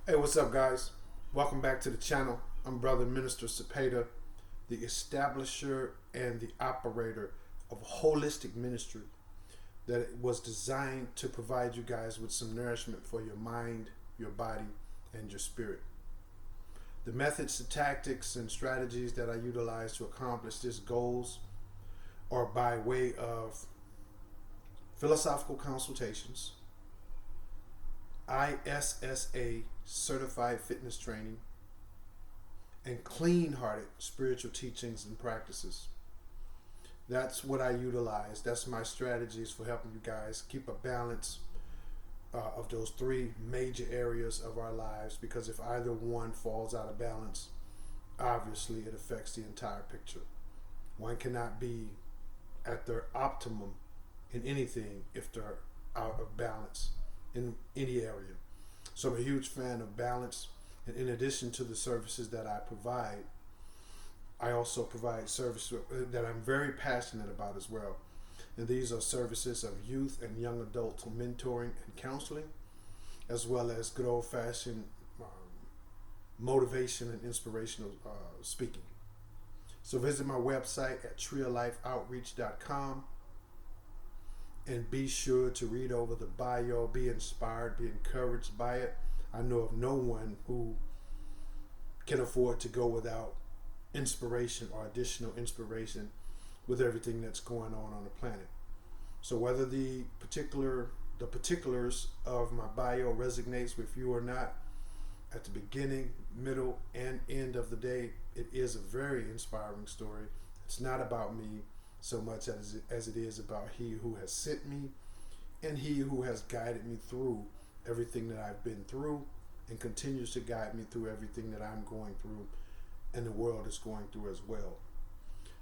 Hey, what's up, guys? Welcome back to the channel. I'm Brother Minister Cepeda, the establisher and the operator of a holistic ministry that was designed to provide you guys with some nourishment for your mind, your body, and your spirit. The methods, the tactics, and strategies that I utilize to accomplish these goals are by way of philosophical consultations, ISSA certified fitness training, and clean-hearted spiritual teachings and practices. That's what I utilize. That's my strategies for helping you guys keep a balance of those three major areas of our lives, because if either one falls out of balance, obviously it affects the entire picture. One cannot be at their optimum in anything if they're out of balance in any area. So I'm a huge fan of balance, and in addition to the services that I provide, I also provide services that I'm very passionate about as well. And these are services of youth and young adult mentoring and counseling, as well as good old-fashioned motivation and inspirational speaking. So visit my website at treeoflifeoutreach.com and be sure to read over the bio, be inspired, be encouraged by it. I know of no one who can afford to go without inspiration or additional inspiration with everything that's going on the planet. So whether the particulars of my bio resonates with you or not, at the beginning, middle, and end of the day, it is a very inspiring story. It's not about me so much as it is about He who has sent me and He who has guided me through everything that I've been through and continues to guide me through everything that I'm going through and the world is going through as well.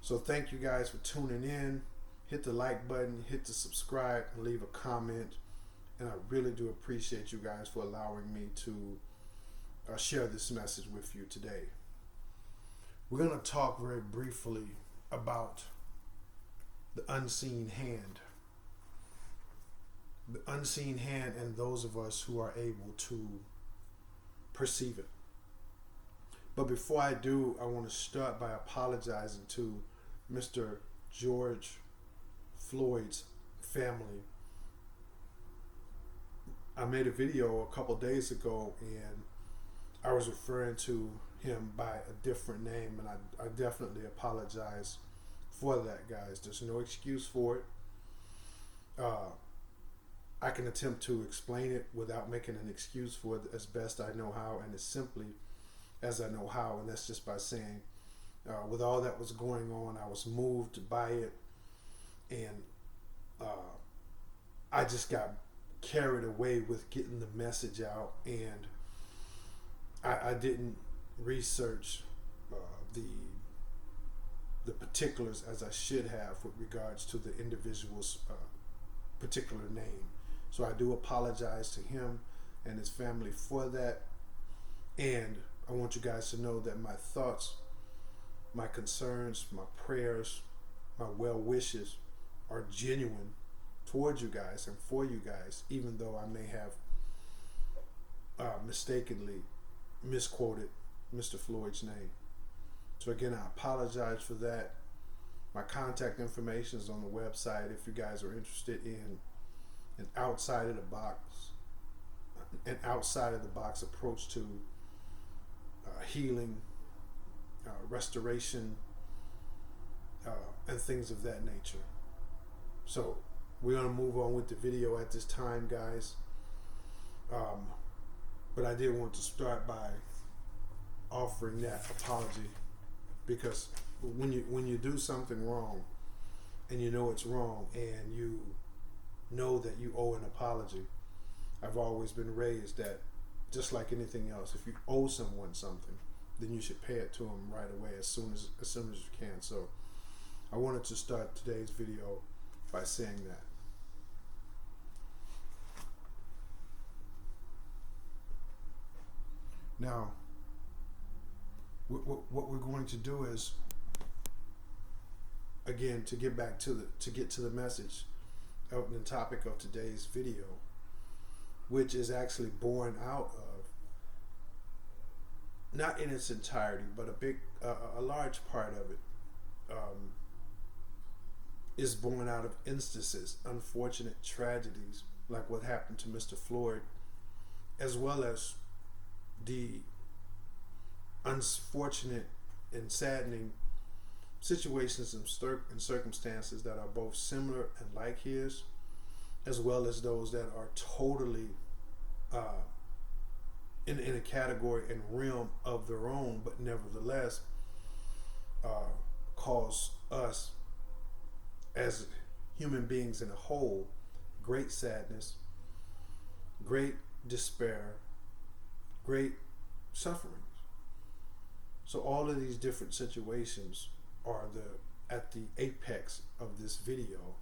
So thank you guys for tuning in. Hit the like button, hit the subscribe, and leave a comment. And I really do appreciate you guys for allowing me to share this message with you today. We're going to talk very briefly about the unseen hand. The unseen hand, and those of us who are able to perceive it. But before I do, I want to start by apologizing to Mr. George Floyd's family. I made a video a couple days ago and I was referring to him by a different name, and I definitely apologize for that, guys. There's no excuse for it. I can attempt to explain it without making an excuse for it as best I know how, and as simply as I know how, and that's just by saying with all that was going on, I was moved by it, and I just got carried away with getting the message out, and I didn't research the particulars as I should have with regards to the individual's particular name. So I do apologize to him and his family for that, and I want you guys to know that my thoughts, my concerns, my prayers, my well wishes are genuine towards you guys and for you guys, even though I may have mistakenly misquoted Mr. Floyd's name. So again, I apologize for that. My contact information is on the website if you guys are interested in an outside of the box approach to healing, restoration, and things of that nature. So we're going to move on with the video at this time, guys. But I did want to start by offering that apology, because when you do something wrong and you know it's wrong and you know that you owe an apology, I've always been raised that just like anything else, if you owe someone something, then you should pay it to them right away as soon as you can. So I wanted to start today's video by saying that. Now, what we're going to do is, again, to get to the message of the topic of today's video, which is actually born out of not in its entirety, but a large part of it is born out of instances, unfortunate tragedies like what happened to Mr. Floyd, as well as the unfortunate and saddening situations and circumstances that are both similar and like his, as well as those that are totally in a category and realm of their own, but nevertheless cause us as human beings in a whole great sadness, great despair, great sufferings. So all of these different situations are at the apex of this video,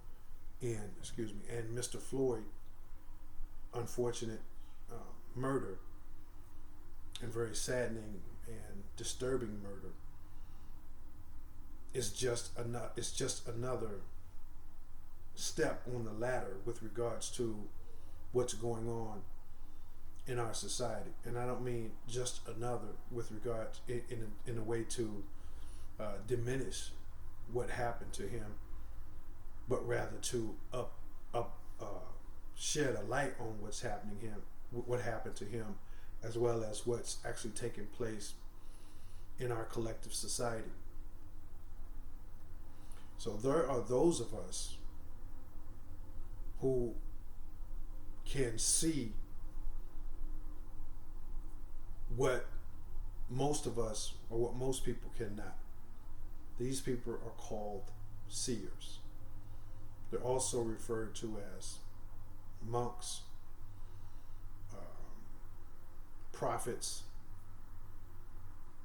and Mr. Floyd unfortunate murder, and very saddening and disturbing murder, is just another step on the ladder with regards to what's going on in our society. And I don't mean just another with regards in a way to diminish what happened to him, but rather to shed a light on what happened to him, as well as what's actually taking place in our collective society. So there are those of us who can see what most of us, or what most people cannot. These people are called seers. They're also referred to as monks, prophets.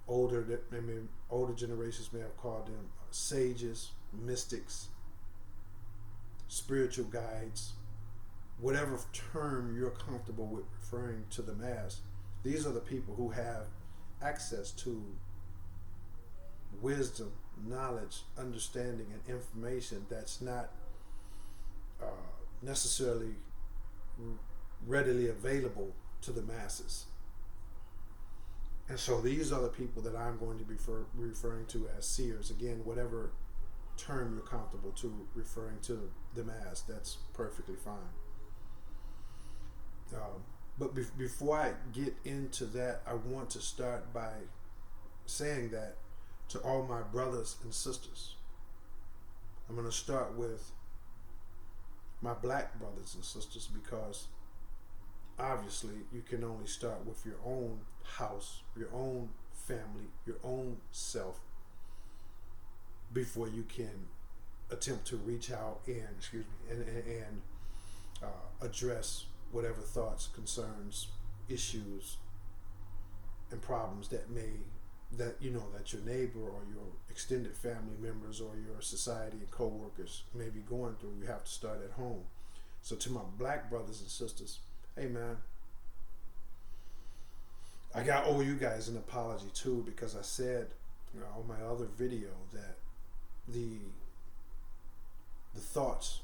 Older generations may have called them sages, mystics, spiritual guides, whatever term you're comfortable with referring to them as. These are the people who have access to wisdom, knowledge, understanding, and information that's not necessarily readily available to the masses. And so these are the people that I'm going to be referring to as seers. Again, whatever term you're comfortable to referring to them as, that's perfectly fine. But before I get into that, I want to start by saying that to all my brothers and sisters. I'm going to start with my black brothers and sisters, because obviously you can only start with your own house, your own family, your own self, before you can attempt to reach out and address whatever thoughts, concerns, issues, and problems that your neighbor or your extended family members or your society and co-workers may be going through. You have to start at home. So to my black brothers and sisters, hey man, I got owe you guys an apology too, because I said on my other video that the thoughts,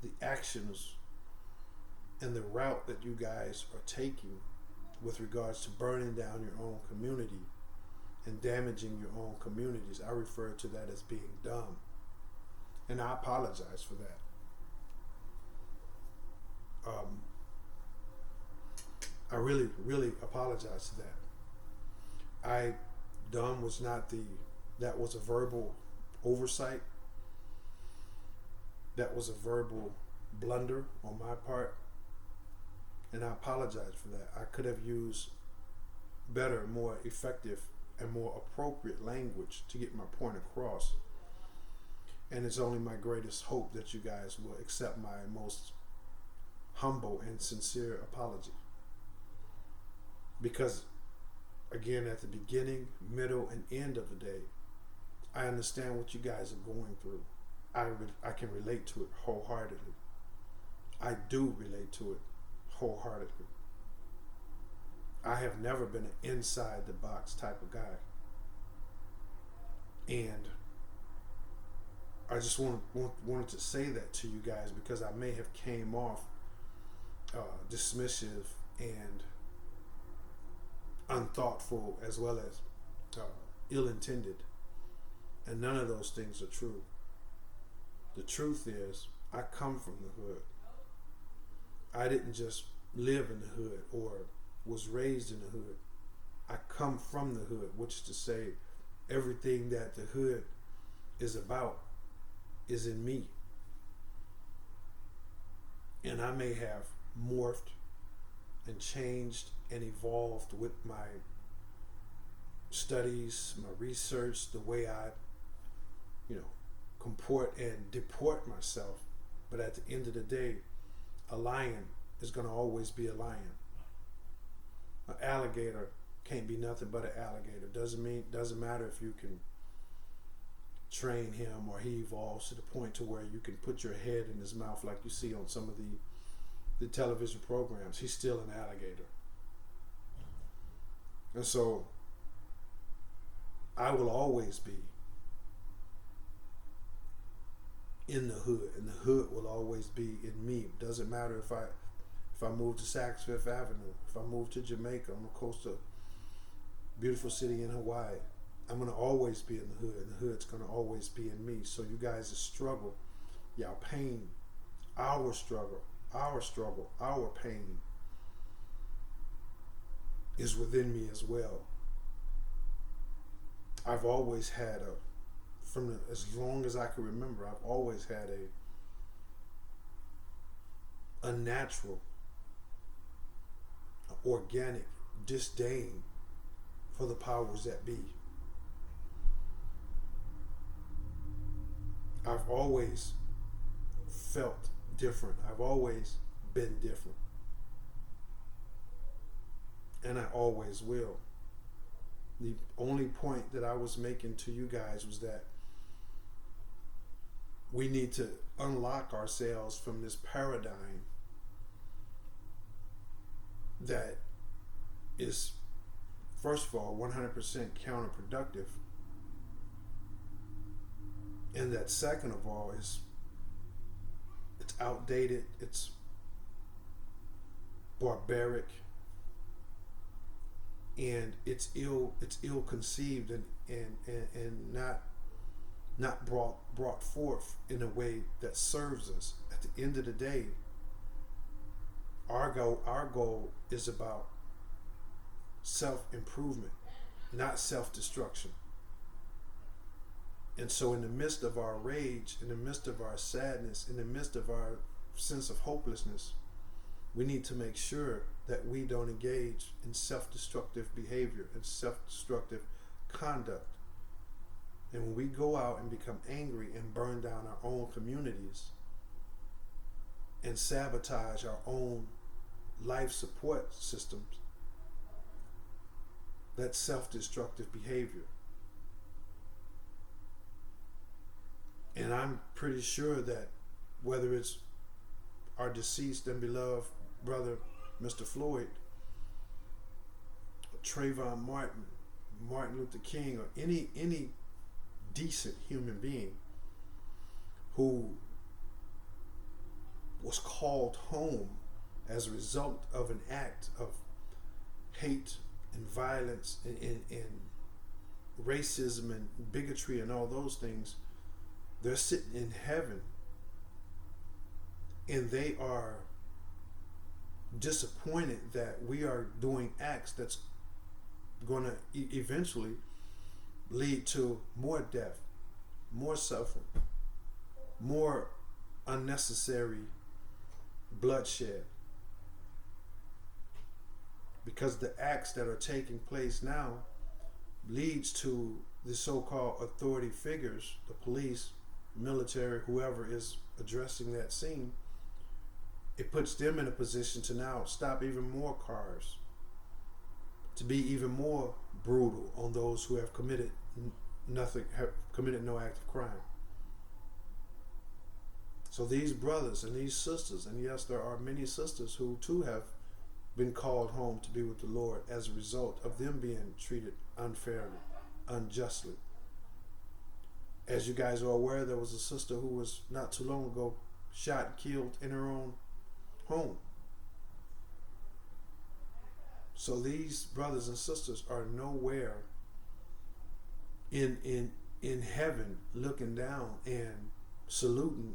the actions, and the route that you guys are taking with regards to burning down your own community and damaging your own communities, I refer to that as being dumb. And I apologize for that. I really, really apologize to that. Dumb was not that was a verbal oversight. That was a verbal blunder on my part. And I apologize for that. I could have used better, more effective, and more appropriate language to get my point across. And it's only my greatest hope that you guys will accept my most humble and sincere apology. Because, again, at the beginning, middle, and end of the day, I understand what you guys are going through. I can relate to it wholeheartedly. I do relate to it wholeheartedly. I have never been an inside the box type of guy. And I just wanted to say that to you guys, because I may have came off dismissive and unthoughtful as well as ill-intended. And none of those things are true. The truth is, I come from the hood. I didn't just live in the hood or was raised in the hood. I come from the hood, which is to say, everything that the hood is about is in me. And I may have morphed and changed and evolved with my studies, my research, the way I, comport and deport myself. But at the end of the day, a lion is going to always be a lion. An alligator can't be nothing but an alligator. Doesn't matter if you can train him or he evolves to the point to where you can put your head in his mouth like you see on some of the television programs. He's still an alligator. And so I will always be in the hood, and the hood will always be in me. It doesn't matter if I move to Saks Fifth Avenue, if I move to Jamaica on the coast of beautiful city in Hawaii, I'm going to always be in the hood, and the hood's going to always be in me. So you guys' struggle, y'all pain, our struggle, our pain is within me as well. I've always had as long as I can remember, I've always had a natural, organic disdain for the powers that be. I've always felt different. I've always been different. And I always will. The only point that I was making to you guys was that we need to unlock ourselves from this paradigm that is, first of all, 100% counterproductive. And that second of all it's outdated, it's barbaric, and it's ill conceived and not brought forth in a way that serves us. At the end of the day, our goal is about self-improvement, not self-destruction. And so in the midst of our rage, in the midst of our sadness, in the midst of our sense of hopelessness, we need to make sure that we don't engage in self-destructive behavior and self-destructive conduct. And when we go out and become angry and burn down our own communities and sabotage our own life support systems, that's self-destructive behavior. And I'm pretty sure that whether it's our deceased and beloved brother, Mr. Floyd, or Trayvon Martin, Martin Luther King, or any decent human being who was called home as a result of an act of hate and violence and racism and bigotry and all those things, they're sitting in heaven and they are disappointed that we are doing acts that's going to eventually lead to more death, more suffering, more unnecessary bloodshed. Because the acts that are taking place now leads to the so-called authority figures, the police, military, whoever is addressing that scene. It puts them in a position to now stop even more cars, to be even more brutal on those who have committed no act of crime. So these brothers and these sisters, and yes, there are many sisters who too have been called home to be with the Lord as a result of them being treated unfairly, unjustly. As you guys are aware, there was a sister who was not too long ago shot and killed in her own home. So these brothers and sisters are nowhere in heaven looking down and saluting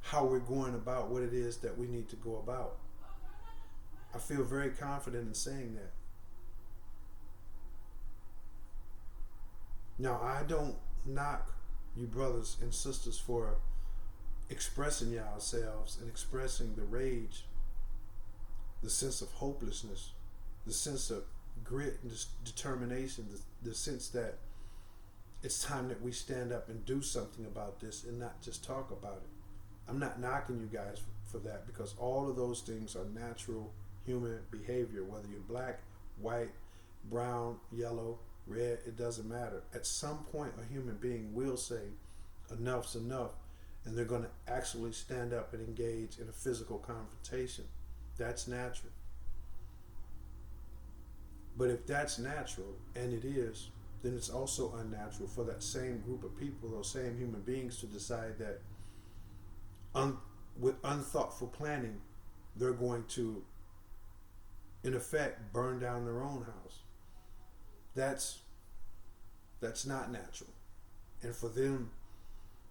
how we're going about what it is that we need to go about. I feel very confident in saying that. Now, I don't knock you brothers and sisters for expressing yourselves and expressing the rage, the sense of hopelessness, the sense of grit and determination, the sense that it's time that we stand up and do something about this and not just talk about it. I'm not knocking you guys for that, because all of those things are natural human behavior, whether you're black, white, brown, yellow, red, it doesn't matter. At some point, a human being will say, enough's enough, and they're going to actually stand up and engage in a physical confrontation. That's natural. But if that's natural, and it is, then it's also unnatural for that same group of people, those same human beings, to decide that with unthoughtful planning, they're going to, in effect, burn down their own house. That's not natural. And for them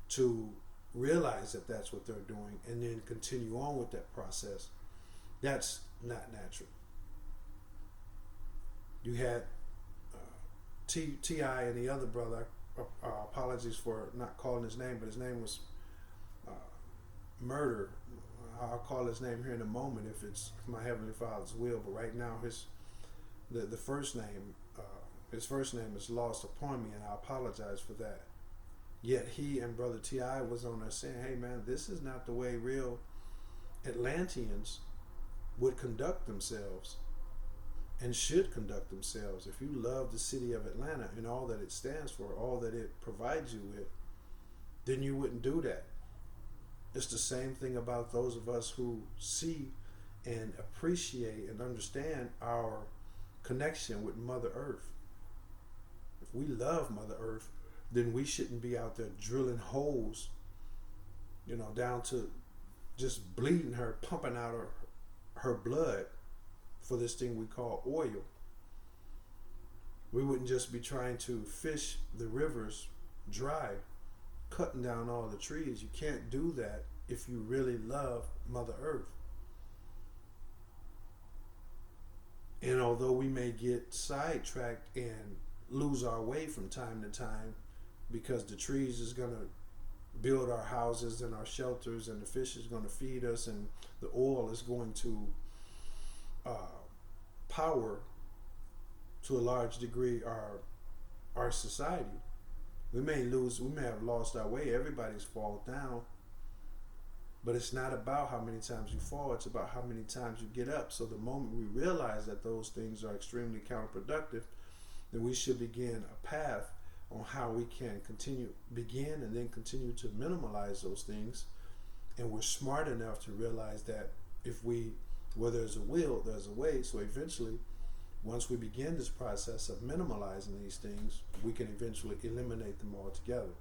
to realize that that's what they're doing and then continue on with that process, that's not natural. You had T.I. and the other brother, apologies for not calling his name, but his name was Murder. I'll call his name here in a moment if it's my Heavenly Father's will, but right now the first name, his first name is lost upon me, and I apologize for that. Yet he and Brother T.I. was on there saying, hey man, this is not the way real Atlanteans would conduct themselves and should conduct themselves. If you love the city of Atlanta and all that it stands for, all that it provides you with, then you wouldn't do that. It's the same thing about those of us who see and appreciate and understand our connection with Mother Earth. If we love Mother Earth, then we shouldn't be out there drilling holes, down to just bleeding her, pumping out her blood for this thing we call oil. We wouldn't just be trying to fish the rivers dry, cutting down all the trees. You can't do that if you really love Mother Earth. And although we may get sidetracked and lose our way from time to time, because the trees is going to build our houses and our shelters, and the fish is going to feed us, and the oil is going to power to a large degree our society. We may have lost our way. Everybody's fallen down. But it's not about how many times you fall, it's about how many times you get up. So the moment we realize that those things are extremely counterproductive, then we should begin a path on how we can begin and then continue to minimalize those things. And we're smart enough to realize that where there's a will, there's a way. So eventually, once we begin this process of minimalizing these things, we can eventually eliminate them altogether.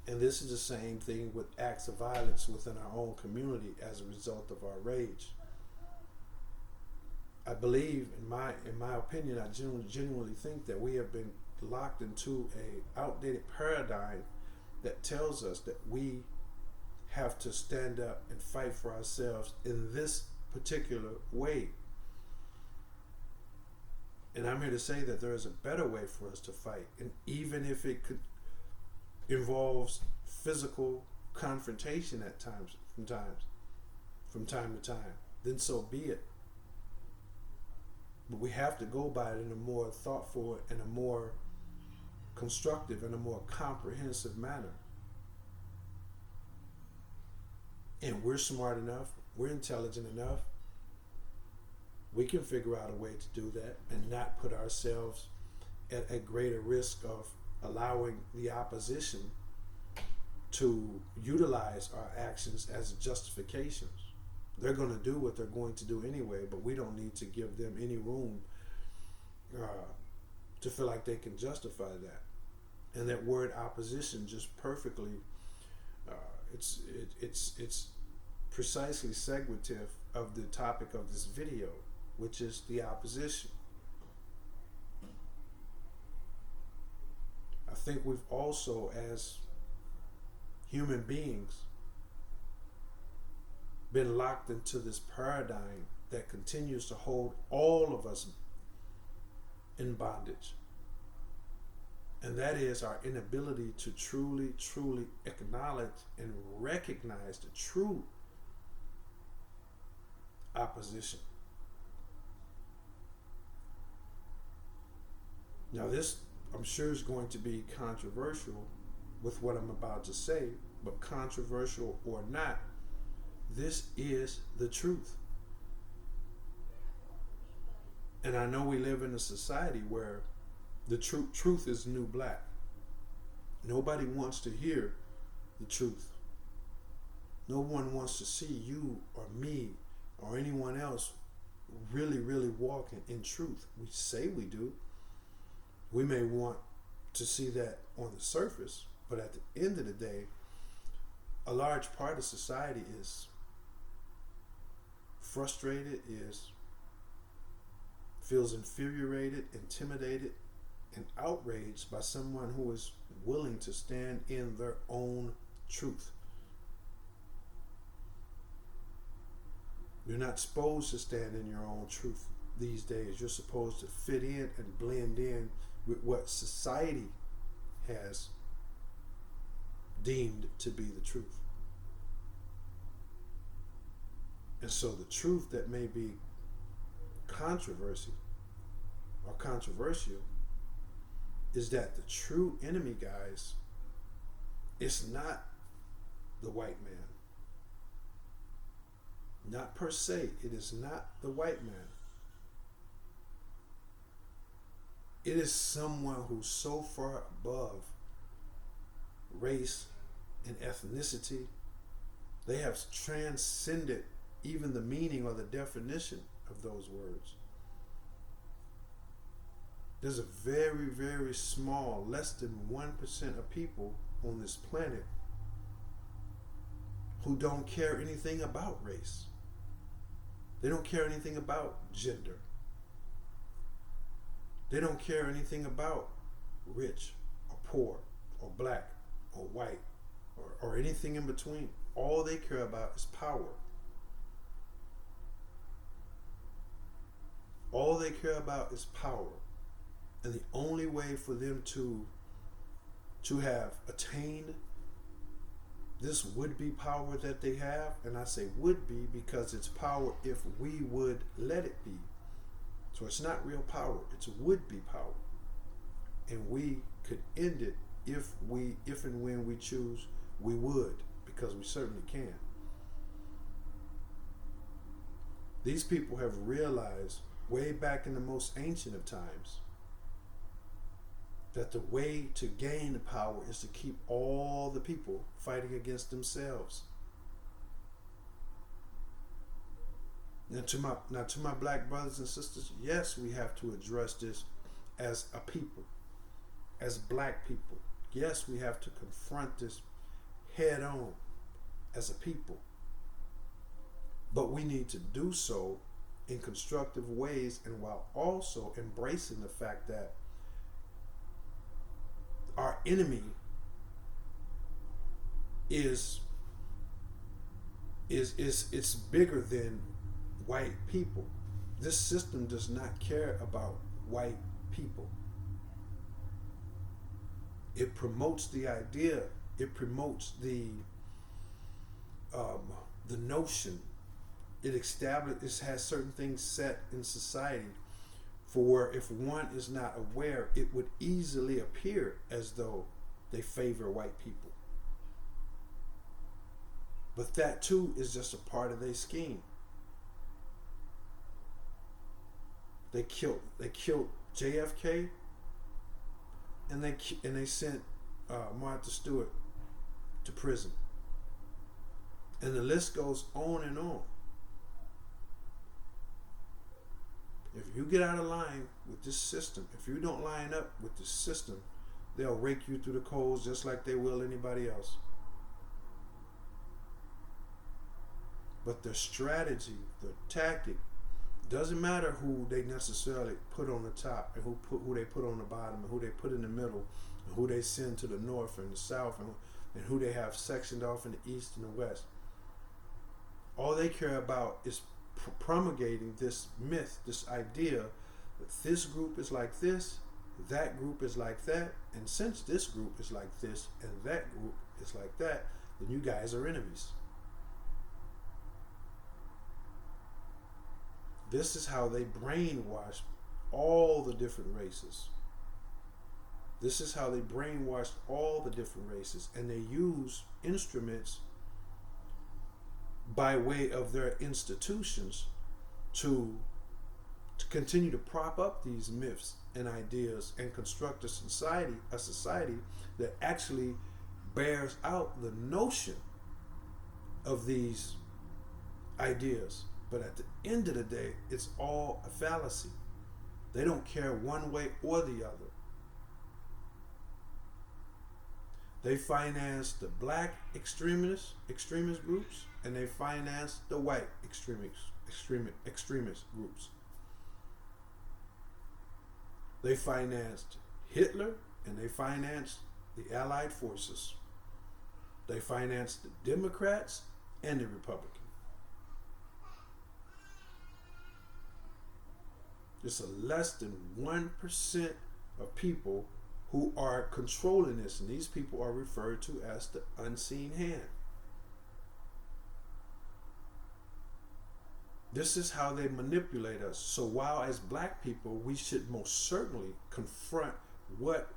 And this is the same thing with acts of violence within our own community as a result of our rage. I believe, in my opinion, I genuinely think that we have been locked into a outdated paradigm that tells us that we have to stand up and fight for ourselves in this particular way. And I'm here to say that there is a better way for us to fight. And even if it involves physical confrontation at times, from time to time, then so be it. But we have to go by it in a more thoughtful and a more constructive and a more comprehensive manner. And we're smart enough, we're intelligent enough, we can figure out a way to do that and not put ourselves at a greater risk of allowing the opposition to utilize our actions as justifications. They're going to do what they're going to do anyway, but we don't need to give them any room to feel like they can justify that. And that word opposition just perfectly, it's precisely segregative of the topic of this video. which is the opposition. I think we've also, as human beings, been locked into this paradigm that continues to hold all of us in bondage. And that is our inability to truly, truly acknowledge and recognize the true opposition. Now this, I'm sure, is going to be controversial with what I'm about to say, but controversial or not, this is the truth. And I know we live in a society where the truth is new black. Nobody wants to hear the truth. No one wants to see you or me or anyone else really, really walking in truth. We say we do. We may want to see that on the surface, but at the end of the day, a large part of society is frustrated, feels infuriated, intimidated, and outraged by someone who is willing to stand in their own truth. You're not supposed to stand in your own truth these days. You're supposed to fit in and blend in with what society has deemed to be the truth. And so the truth that may be controversial is that the true enemy, guys, is not the white man. Not per se. It is not the white man. It is someone who's so far above race and ethnicity. They have transcended even the meaning or the definition of those words. There's a very, very small, less than 1% of people on this planet who don't care anything about race. They don't care anything about gender. They don't care anything about rich or poor or black or white or anything in between. All they care about is power. All they care about is power. And the only way for them to have attained this would-be power that they have, and I say would be because it's power if we would let it be. So it's not real power, it's would-be power. And we could end it if and when we choose, we would, because we certainly can. These people have realized way back in the most ancient of times that the way to gain the power is to keep all the people fighting against themselves. Now to my black brothers and sisters, yes, we have to address this as a people, as black people. Yes, we have to confront this head on as a people. But we need to do so in constructive ways, and while also embracing the fact that our enemy is it's bigger than white people. This system does not care about white people. It promotes the idea. It promotes the notion. It has certain things set in society for where if one is not aware, it would easily appear as though they favor white people. But that too is just a part of their scheme. They killed JFK, and they sent Martha Stewart to prison, and the list goes on and on. If you get out of line with this system, if you don't line up with the system, they'll rake you through the coals just like they will anybody else. But their strategy, their tactic, Doesn't matter who they necessarily put on the top and who they put on the bottom and who they put in the middle and who they send to the north and the south and who they have sectioned off in the east and the west. All they care about is promulgating this myth, this idea that this group is like this, that group is like that, and since this group is like this and that group is like that, then you guys are enemies. This is how they brainwash all the different races. This is how they brainwash all the different races, and they use instruments by way of their institutions to continue to prop up these myths and ideas and construct a society that actually bears out the notion of these ideas. But at the end of the day, it's all a fallacy. They don't care one way or the other. They finance the black extremist groups, and they finance the white extremist groups. They financed Hitler, and they financed the Allied forces. They financed the Democrats and the Republicans. It's less than 1% of people who are controlling this, and these people are referred to as the unseen hand. This is how they manipulate us. So while as black people, we should most certainly confront what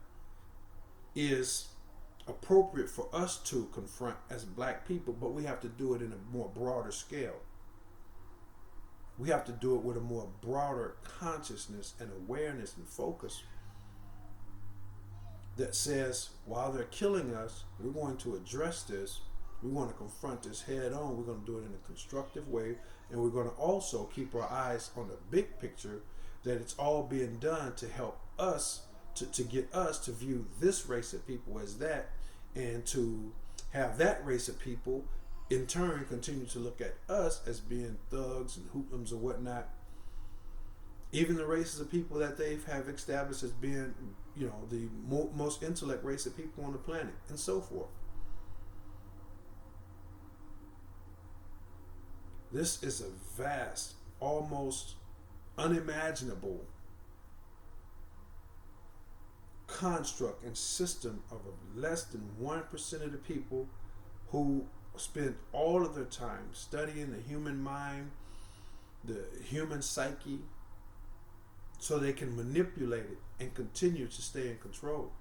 is appropriate for us to confront as black people, but we have to do it in a more broader scale. We have to do it with a more broader consciousness and awareness and focus that says, while they're killing us, we're going to address this. We want to confront this head on. We're going to do it in a constructive way. And we're going to also keep our eyes on the big picture, that it's all being done to help us, to get us to view this race of people as that, and to have that race of people in turn continue to look at us as being thugs and hoodlums or whatnot. Even the races of people that they have established as being, the most intellect race of people on the planet, and so forth. This is a vast, almost unimaginable construct and system of less than 1% of the people who spend all of their time studying the human mind, the human psyche, so they can manipulate it and continue to stay in control.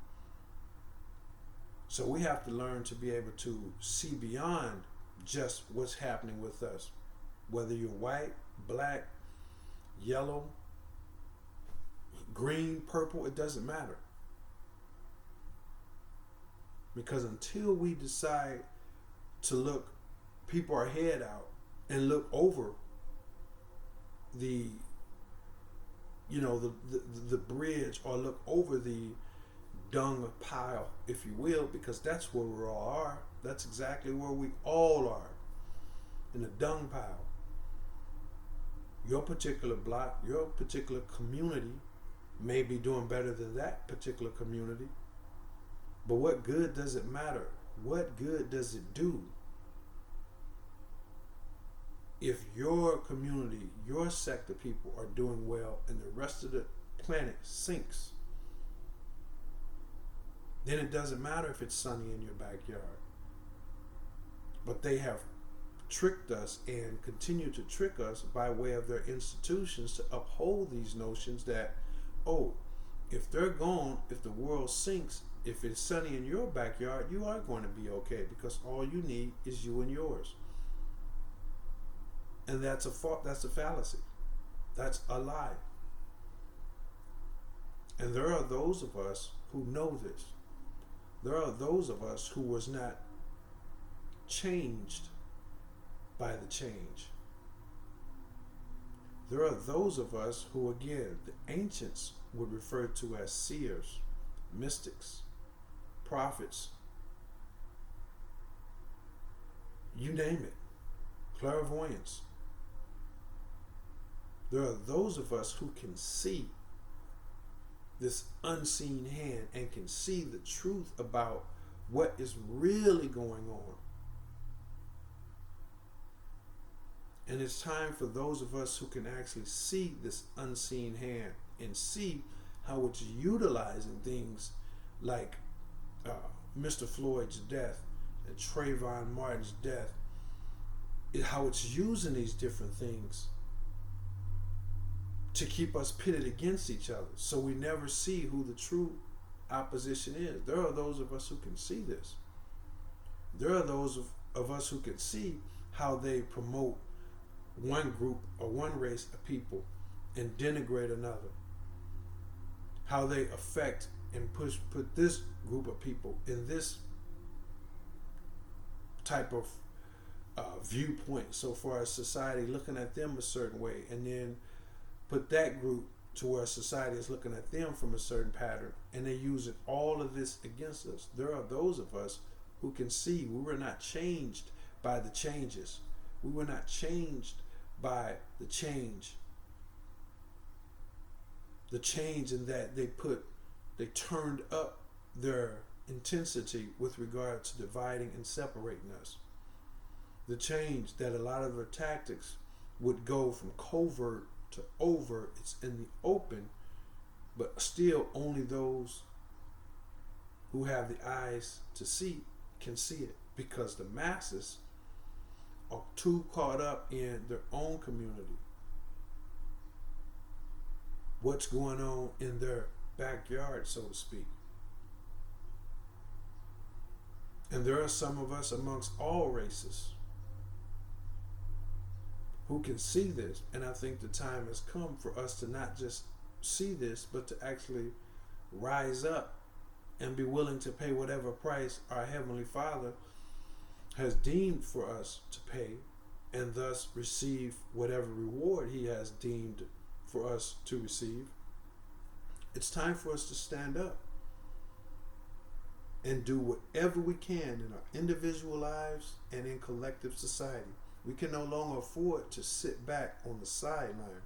So we have to learn to be able to see beyond just what's happening with us. Whether you're white, black, yellow, green, purple, it doesn't matter. Because until we decide to look people our head out and look over the bridge, or look over the dung pile, if you will, because that's where we all are. That's exactly where we all are, in the dung pile. Your particular block, your particular community may be doing better than that particular community. But what good does it matter? What good does it do if your community, your sect of people are doing well and the rest of the planet sinks? Then it doesn't matter if it's sunny in your backyard. But they have tricked us and continue to trick us by way of their institutions to uphold these notions that, if they're gone, if the world sinks, if it's sunny in your backyard, you are going to be okay, because all you need is you and yours. And that's a fallacy. That's a lie. And there are those of us who know this. There are those of us who was not changed by the change. There are those of us who, again, the ancients would refer to as seers, mystics, prophets, you name it, clairvoyance. There are those of us who can see this unseen hand and can see the truth about what is really going on. And it's time for those of us who can actually see this unseen hand and see how it's utilizing things like Mr. Floyd's death and Trayvon Martin's death, how it's using these different things to keep us pitted against each other, so we never see who the true opposition is. There are those of us who can see this. There are those of us who can see how they promote one group or one race of people and denigrate another. How they affect and put this group of people in this type of viewpoint so far as society looking at them a certain way, and then put that group to where society is looking at them from a certain pattern, and they use all of this against us. There are those of us who can see we were not changed by the changes. We were not changed by the change. The change in that they turned up their intensity with regard to dividing and separating us. The change that a lot of their tactics would go from covert to overt. It's in the open, but still only those who have the eyes to see can see it, because the masses are too caught up in their own community, what's going on in their backyard, so to speak. And there are some of us amongst all races who can see this, and I think the time has come for us to not just see this, but to actually rise up and be willing to pay whatever price our Heavenly Father has deemed for us to pay, and thus receive whatever reward He has deemed for us to receive. It's time for us to stand up and do whatever we can in our individual lives and in collective society. We can no longer afford to sit back on the sideline,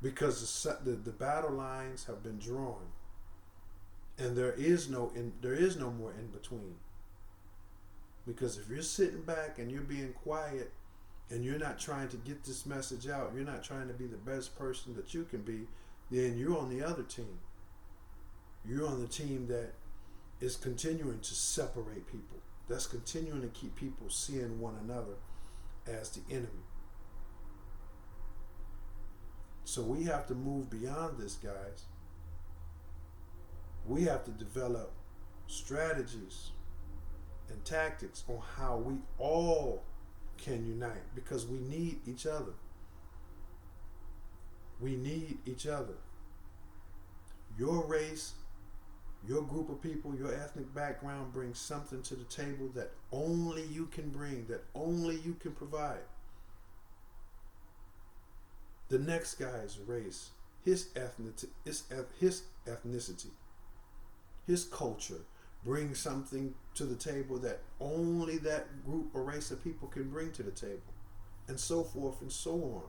because the battle lines have been drawn, and there is no more in between. Because if you're sitting back and you're being quiet and you're not trying to get this message out, you're not trying to be the best person that you can be, then you're on the other team. You're on the team that is continuing to separate people. That's continuing to keep people seeing one another as the enemy. So we have to move beyond this, guys. We have to develop strategies and tactics on how we all can unite, because we need each other. We need each other. Your race, your group of people, your ethnic background brings something to the table that only you can bring, that only you can provide. The next guy's race, his ethnicity, his culture brings something to the table that only that group or race of people can bring to the table, and so forth and so on.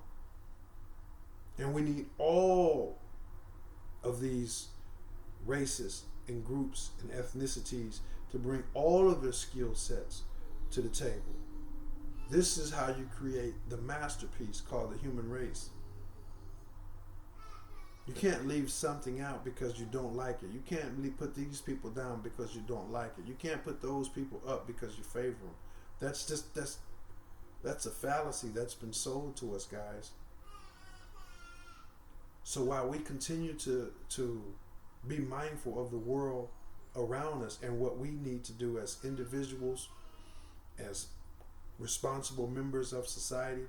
And we need all of these races and groups and ethnicities to bring all of their skill sets to the table. This is how you create the masterpiece called the human race. You can't leave something out because you don't like it. You can't put these people down because you don't like it. You can't put those people up because you favor them. That's a fallacy that's been sold to us, guys. So while we continue to be mindful of the world around us and what we need to do as individuals, as responsible members of society,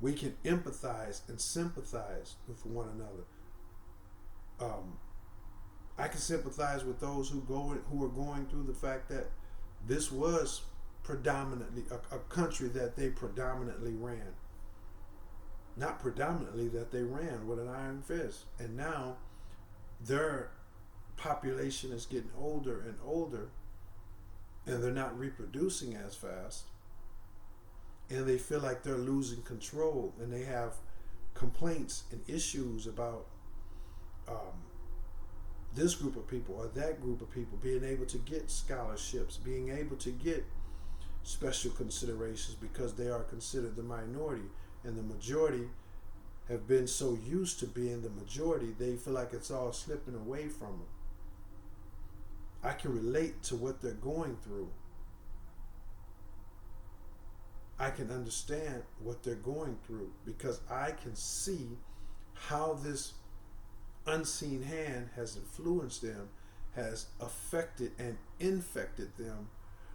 we can empathize and sympathize with one another. I can sympathize with those who are going through the fact that this was predominantly a country that they predominantly ran. Not predominantly, that they ran with an iron fist. And now their population is getting older and older, and they're not reproducing as fast, and they feel like they're losing control, and they have complaints and issues about this group of people or that group of people being able to get scholarships, being able to get special considerations because they are considered the minority, and the majority have been so used to being the majority, they feel like it's all slipping away from them. I can relate to what they're going through. I can understand what they're going through because I can see how this unseen hand has influenced them, has affected and infected them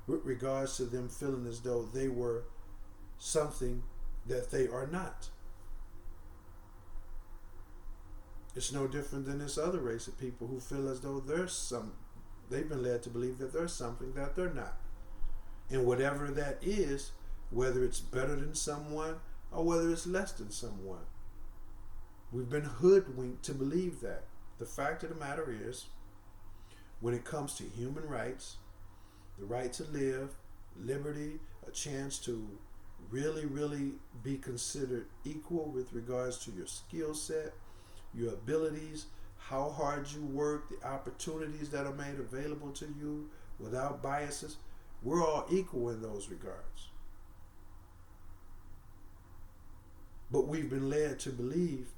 with regards to them feeling as though they were something that they are not. It's no different than this other race of people who feel as though they've been led to believe that there's something that they're not. And whatever that is, whether it's better than someone or whether it's less than someone, we've been hoodwinked to believe that. The fact of the matter is, when it comes to human rights, the right to live, liberty, a chance to really, really be considered equal with regards to your skill set, your abilities, how hard you work, the opportunities that are made available to you without biases, we're all equal in those regards. But we've been led to believe,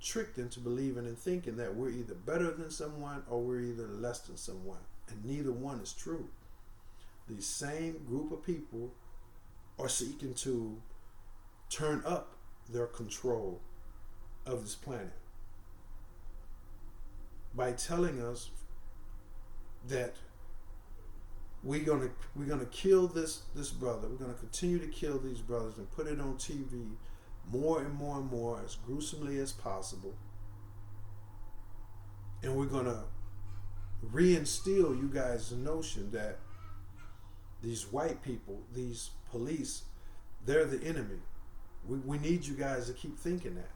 tricked into believing and thinking that we're either better than someone or we're either less than someone. And neither one is true. These same group of people are seeking to turn up their control of this planet by telling us that we're gonna kill this brother. We're gonna continue to kill these brothers and put it on TV more and more and more, as gruesomely as possible. And we're gonna reinstill you guys the notion that these white people, these police, they're the enemy. We need you guys to keep thinking that.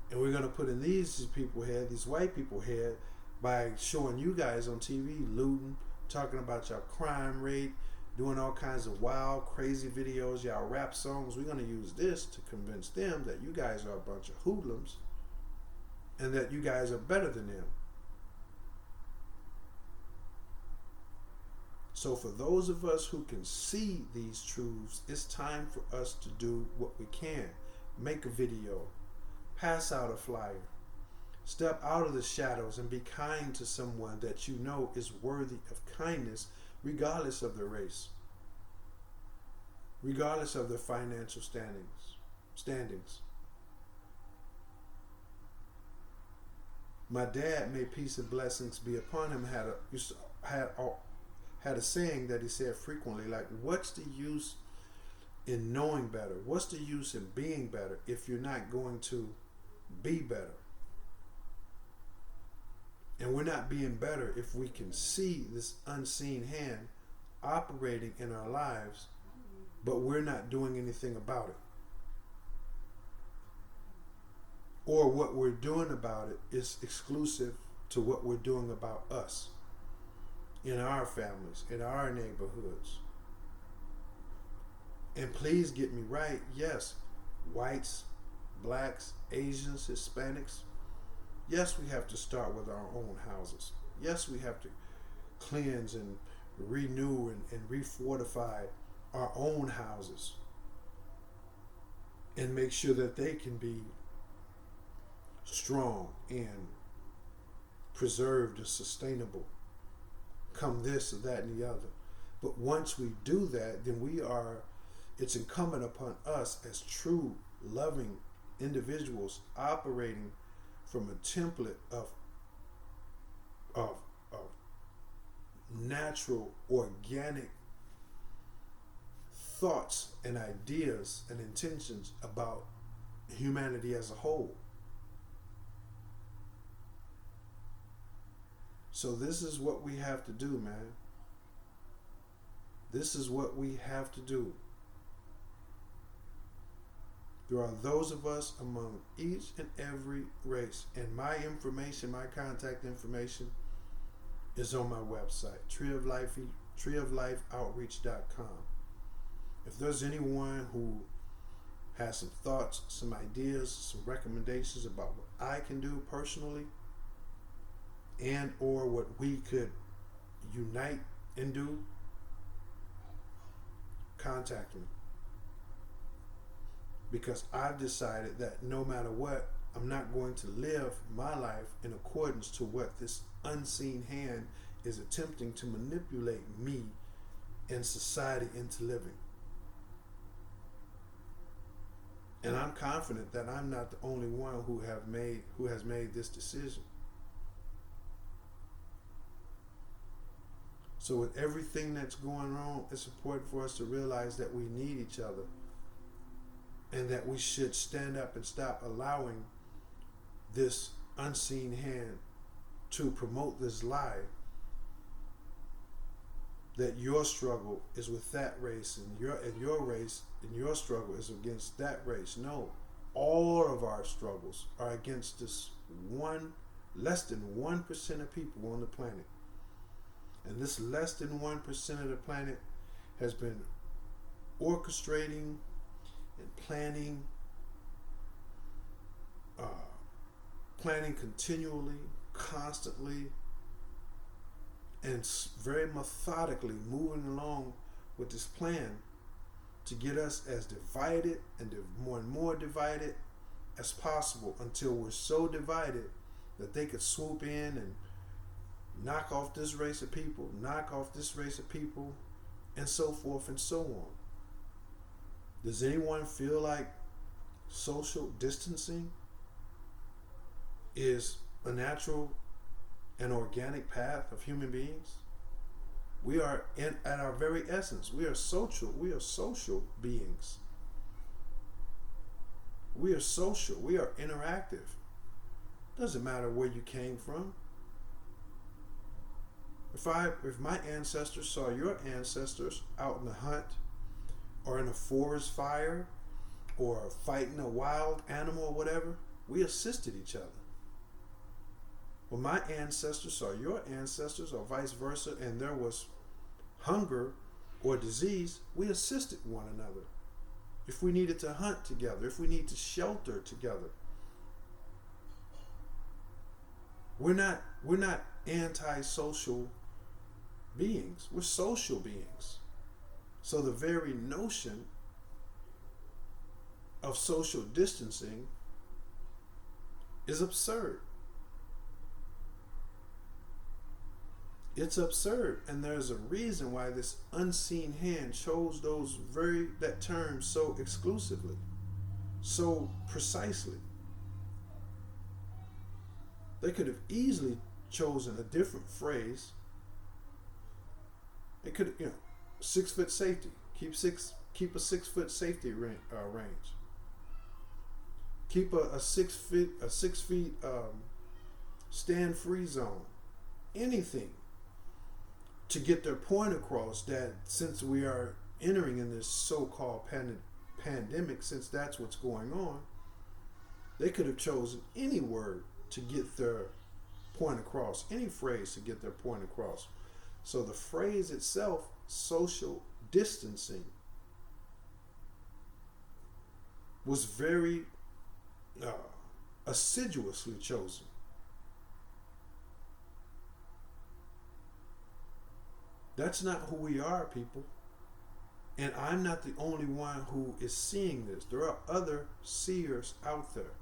And we're gonna put in these people head, these white people head, by showing you guys on TV looting, talking about your crime rate, doing all kinds of wild, crazy videos, y'all rap songs. We're going to use this to convince them that you guys are a bunch of hoodlums and that you guys are better than them. So for those of us who can see these truths, it's time for us to do what we can. Make a video, pass out a flyer, step out of the shadows and be kind to someone that you know is worthy of kindness, regardless of their race, regardless of their financial standings. My dad, may peace and blessings be upon him, had a saying that he said frequently, like, what's the use in knowing better? What's the use in being better if you're not going to be better? And we're not being better if we can see this unseen hand operating in our lives, but we're not doing anything about it. Or what we're doing about it is exclusive to what we're doing about us, in our families, in our neighborhoods. And please get me right, yes, whites, blacks, Asians, Hispanics, yes, we have to start with our own houses. Yes, we have to cleanse and renew and refortify our own houses and make sure that they can be strong and preserved and sustainable, come this or that and the other. But once we do that, then it's incumbent upon us as true, loving individuals operating from a template of natural, organic thoughts and ideas and intentions about humanity as a whole. So this is what we have to do, man. This is what we have to do. There are those of us among each and every race. And my information, my contact information is on my website, treeoflifeoutreach.com. If there's anyone who has some thoughts, some ideas, some recommendations about what I can do personally, and or what we could unite and do, contact me. Because I've decided that no matter what, I'm not going to live my life in accordance to what this unseen hand is attempting to manipulate me and society into living. And I'm confident that I'm not the only one who has made this decision. So with everything that's going on, it's important for us to realize that we need each other, and that we should stand up and stop allowing this unseen hand to promote this lie that your struggle is with that race, and your race and your struggle is against that race. No, all of our struggles are against this less than 1% of people on the planet. And this less than 1% of the planet has been orchestrating and planning continually, constantly, and very methodically moving along with this plan to get us as divided and more divided as possible, until we're so divided that they could swoop in and knock off this race of people, and so forth and so on. Does anyone feel like social distancing is a natural and organic path of human beings? We are at our very essence, we are social beings. We are social, we are interactive. Doesn't matter where you came from. If my ancestors saw your ancestors out in the hunt, or in a forest fire, or fighting a wild animal or whatever, we assisted each other. When my ancestors saw your ancestors, or vice versa, and there was hunger or disease, we assisted one another. If we needed to hunt together, if we need to shelter together. We're not antisocial beings. We're social beings. So the very notion of social distancing is absurd. It's absurd, and there's a reason why this unseen hand chose that term so exclusively, so precisely. They could have easily chosen a different phrase. They could have, 6 foot safety. Keep a 6 foot safety range. Keep a 6 feet stand free zone. Anything to get their point across that since we are entering in this so-called pandemic, since that's what's going on, they could have chosen any word to get their point across, any phrase to get their point across. So the phrase itself, social distancing, was very assiduously chosen. That's not who we are, people. And I'm not the only one who is seeing this. There are other seers out there.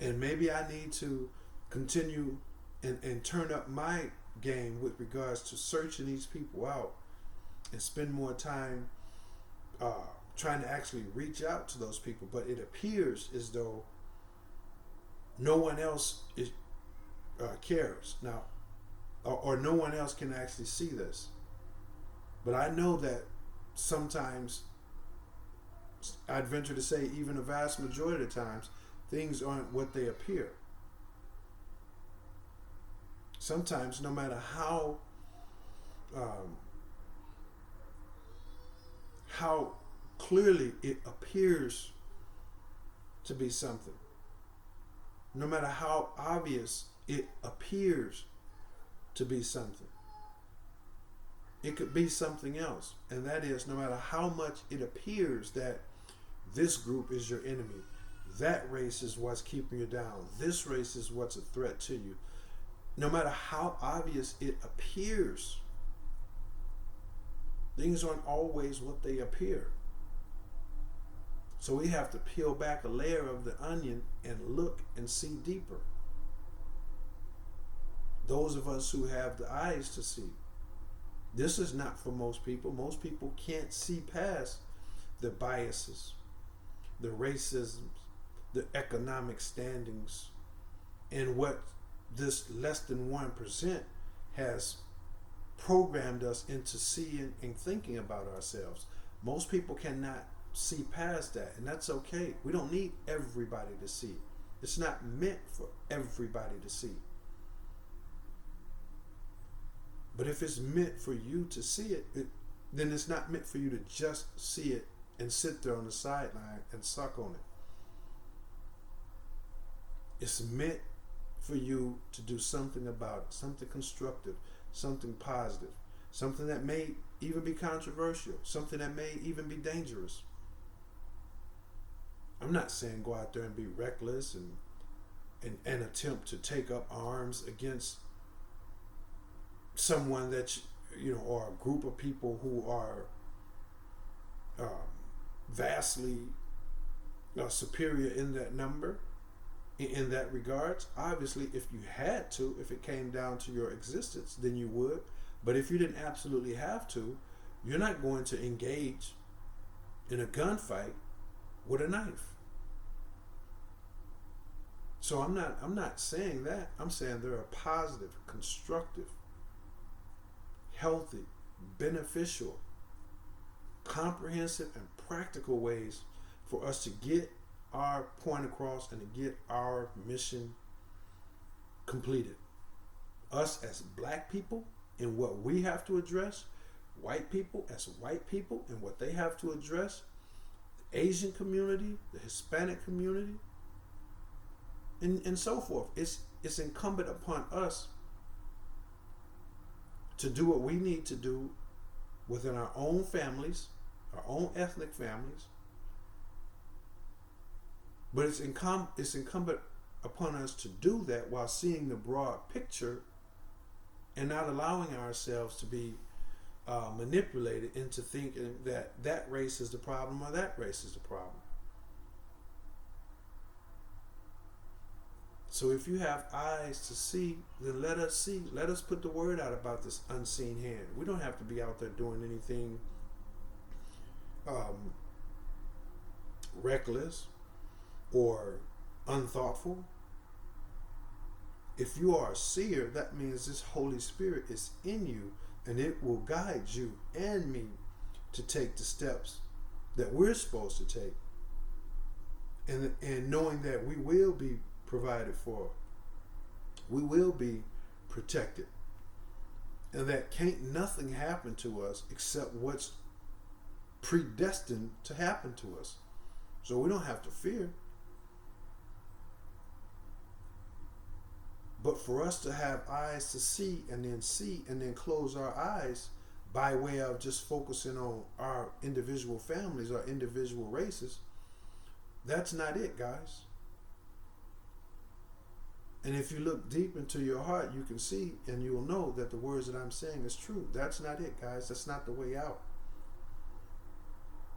And maybe I need to continue and turn up my game with regards to searching these people out, and spend more time trying to actually reach out to those people. But it appears as though no one else cares now, or no one else can actually see this. But I know that sometimes, I'd venture to say even a vast majority of the times, things aren't what they appear. Sometimes, no matter how clearly it appears to be something, no matter how obvious it appears to be something. It could be something else. And that is, no matter how much it appears that this group is your enemy, that race is what's keeping you down, this race is what's a threat to you, no matter how obvious it appears, things aren't always what they appear. So we have to peel back a layer of the onion and look and see deeper. Those of us who have the eyes to see. This is not for most people. Most people can't see past the biases, the racism, the economic standings, and what this less than 1% has programmed us into seeing and thinking about ourselves. Most people cannot see past that, and that's okay. We don't need everybody to see. It's not meant for everybody to see. But if it's meant for you to see it, then it's not meant for you to just see it and sit there on the sideline and suck on it. It's meant for you to do something about it, something constructive, something positive, something that may even be controversial, something that may even be dangerous. I'm not saying go out there and be reckless and attempt to take up arms against someone that or a group of people who are vastly superior in that number, in that regards. Obviously, if you had to, if it came down to your existence, then you would. But if you didn't absolutely have to, you're not going to engage in a gunfight with a knife. So I'm not saying that. I'm saying there are positive, constructive, healthy, beneficial, comprehensive, and practical ways for us to get our point across and to get our mission completed. Us as black people in what we have to address, white people as white people and what they have to address, the Asian community, the Hispanic community, and so forth. It's incumbent upon us to do what we need to do within our own families, our own ethnic families. But it's incumbent upon us to do that while seeing the broad picture and not allowing ourselves to be manipulated into thinking that race is the problem or that race is the problem. So if you have eyes to see, then let us see. Let us put the word out about this unseen hand. We don't have to be out there doing anything reckless or unthoughtful. If you are a seer, that means this Holy Spirit is in you, and it will guide you and me to take the steps that we're supposed to take. And knowing that we will be provided for, we will be protected, and that can't nothing happen to us except what's predestined to happen to us. So we don't have to fear. But for us to have eyes to see and then close our eyes by way of just focusing on our individual families, our individual races, that's not it, guys. And if you look deep into your heart, you can see and you will know that the words that I'm saying is true. That's not it, guys. That's not the way out.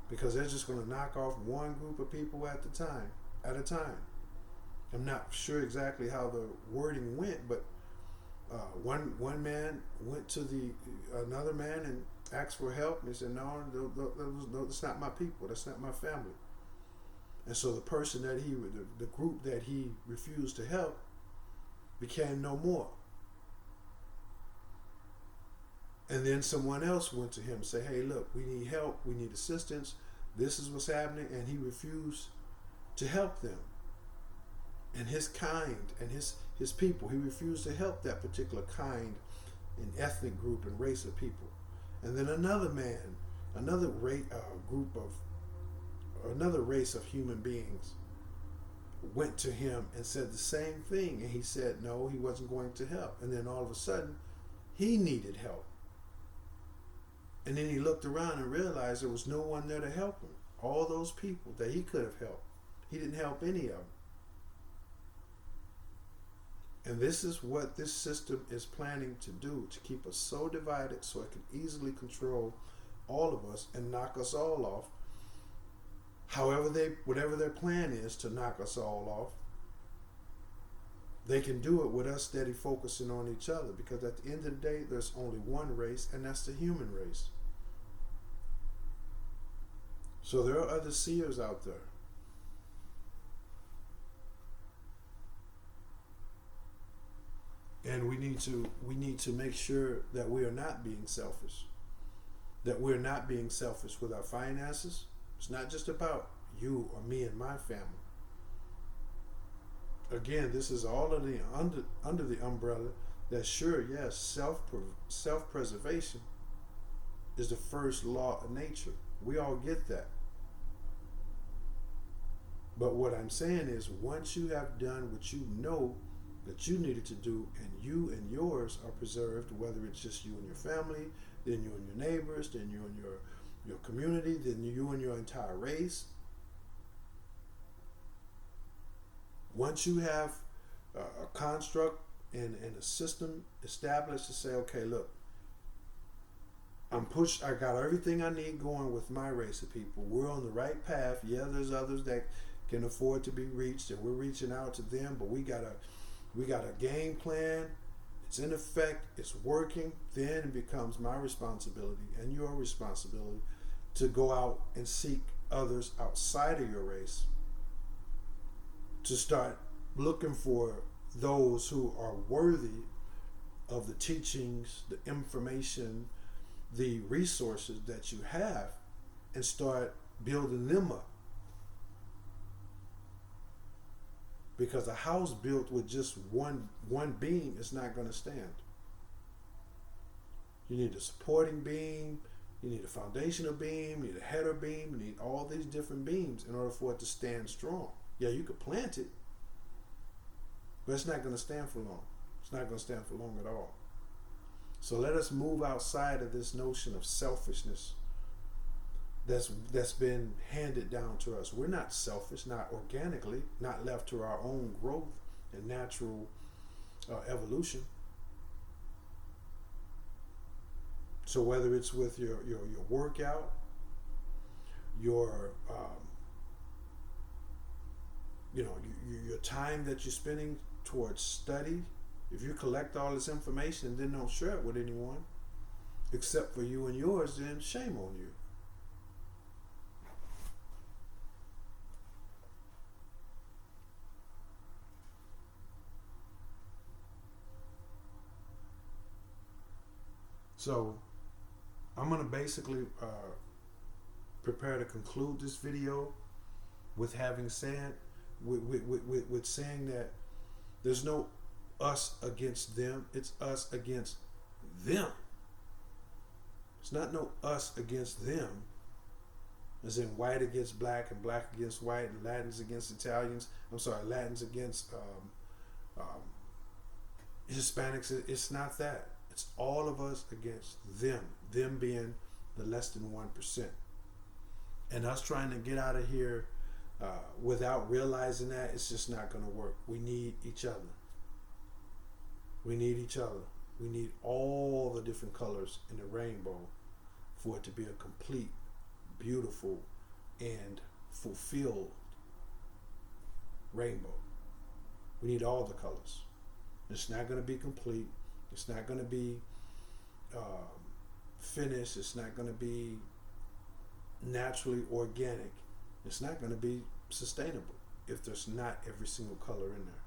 Because they're just going to knock off one group of people at a time. I'm not sure exactly how the wording went, but one man went to another man and asked for help, and he said, no, that's not my people. That's not my family. And so the person that the group that he refused to help became no more. And then someone else went to him and said, hey, look, we need help, we need assistance, this is what's happening, and he refused to help them. And his kind and his people, he refused to help that particular kind and ethnic group and race of people. And then another man, another race of human beings went to him and said the same thing, and he said no, he wasn't going to help. And then all of a sudden He needed help. And then he looked around and realized there was no one there to help him. All those people that he could have helped, he didn't help any of them. And this is what this system is planning to do, to keep us so divided so it can easily control all of us and knock us all off. Whatever their plan is to knock us all off, they can do it with us steady focusing on each other, because at the end of the day, there's only one race, and that's the human race. So there are other seers out there. And we need to make sure that we are not being selfish. That we're not being selfish with our finances. It's not just about you or me and my family. Again, this is all of the under the umbrella that, sure, yes, self-preservation is the first law of nature. We all get that. But what I'm saying is, once you have done what you know that you needed to do, and you and yours are preserved, whether it's just you and your family, then you and your neighbors, then you and your community, then you and your entire race. Once you have a construct and a system established to say, okay, look, I got everything I need going with my race of people. We're on the right path. Yeah, there's others that can afford to be reached, and we're reaching out to them, but we got a game plan. It's in effect, it's working. Then it becomes my responsibility and your responsibility to go out and seek others outside of your race, to start looking for those who are worthy of the teachings, the information, the resources that you have, and start building them up. Because a house built with just one beam is not going to stand. You need a supporting beam, you need a foundational beam, you need a header beam, you need all these different beams in order for it to stand strong. Yeah, you could plant it, but it's not going to stand for long. It's not going to stand for long at all. So let us move outside of this notion of selfishness that's been handed down to us. We're not selfish, not organically, not left to our own growth and natural evolution. So whether it's with your workout, your your time that you're spending towards study, if you collect all this information and then don't share it with anyone except for you and yours, then shame on you. So I'm going to basically prepare to conclude this video with having said, with saying that there's no us against them, it's us against them. It's not no us against them, as in white against black and black against white and Latins against Italians. Latins against Hispanics. It's not that. It's all of us against them. Them being the less than 1%. And us trying to get out of here without realizing that, it's just not going to work. We need each other. We need each other. We need all the different colors in the rainbow for it to be a complete, beautiful, and fulfilled rainbow. We need all the colors. It's not going to be complete. It's not going to be finished. It's not going to be naturally organic. It's not going to be sustainable if there's not every single color in there.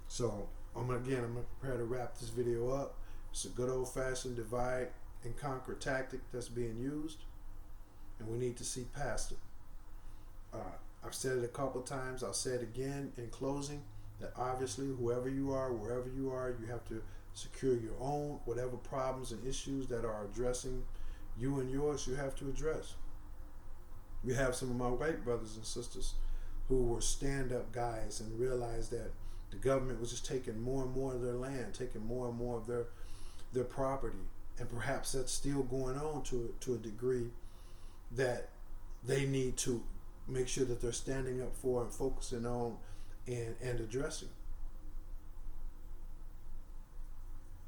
So I'm going to prepare to wrap this video up. It's a good old-fashioned divide and conquer tactic that's being used, and we need to see past it. I've said it a couple times. I'll say it again in closing, that obviously whoever you are, wherever you are, you have to secure your own, whatever problems and issues that are addressing you and yours, you have to address. You have some of my white brothers and sisters who were stand-up guys and realized that The government was just taking more and more of their land, taking more and more of their property. And perhaps that's still going on to a degree that they need to make sure that they're standing up for and focusing on and addressing.